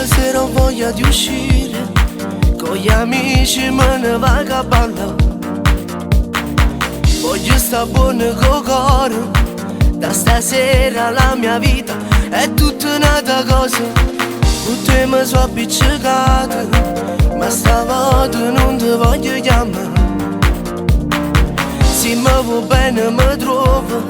Stasera ho voglia di uscire con gli amici, me ne vagabondo. Voglio sta buona con coro. Da stasera la mia vita è tutta un'altra cosa. Tutte mi sono appiccicate, ma stavolta non ti voglio chiamare. Se mi vuoi bene mi trovo,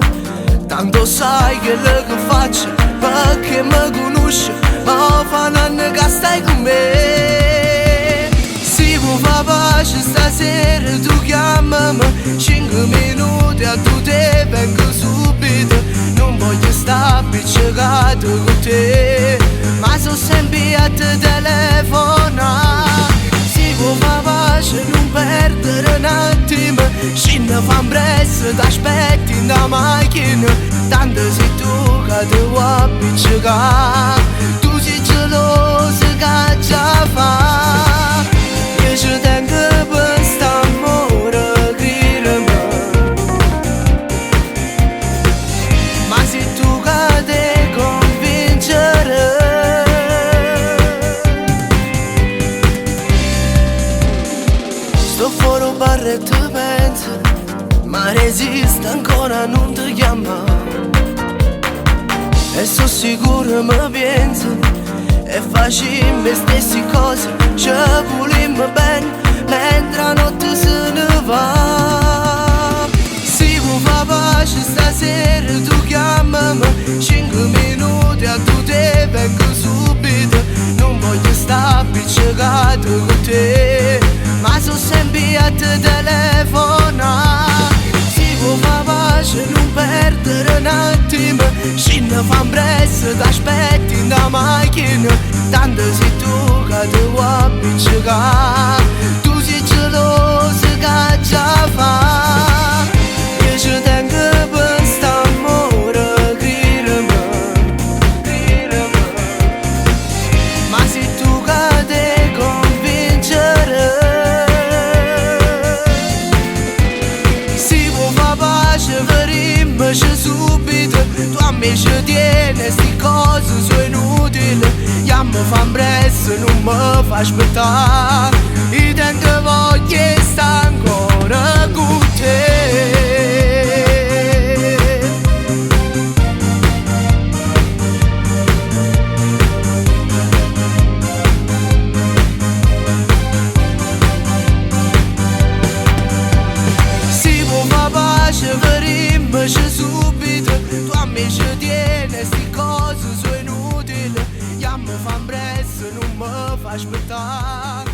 tanto sai che lo che faccio, perché mi conosci, ma fa un anno che stai con me. Se vuoi fa pace stasera tu chiamami, 5 minuti a tu te vengo subito. Non voglio stare appiccicato con te, ma sono sempre a te telefonare. Se vuoi fa pace non perdere un attimo, scendi fan presto, ti aspetti in da macchina. Tanto sei tu che ti vuoi appiccicare, tu sei geloso che già fa. Io ci tengo per st'amore credermi, ma sei tu che ti convincere. Sto fuori un bar e ti penso, ma resiste ancora, non ti chiama. E sono sicuro mi penso, e facciamo le stesse cose, ci volimmo bene, mentre la notte se ne va. Se vuoi fa pace stasera tu chiamami, 5 minuti a tu te vengo subito. Non voglio stare appiccicato con te, ma sono sempre a te telefonare. Se vuoi fa pace non perdere un attimo, scendi fan presto, ti aspetti in da macchina. Tanto sei tu che ti vuoi appiccicare, tu sei geloso che già fa. Io ci tengo per st'amore credermi, ma sei tu che ti convincere. Se vuoi fa pace verimmoci subito, tu a me ci tieni, sti cose sono inutili. Chiamo fan presto, non mi fa aspettare, io tengo voglia e sta ancora con te. Se vuoi fa pace verimmoci subito, tu a me ci tieni, sti cose sono inutili. Chiamo fan presto, non mi fa aspettare.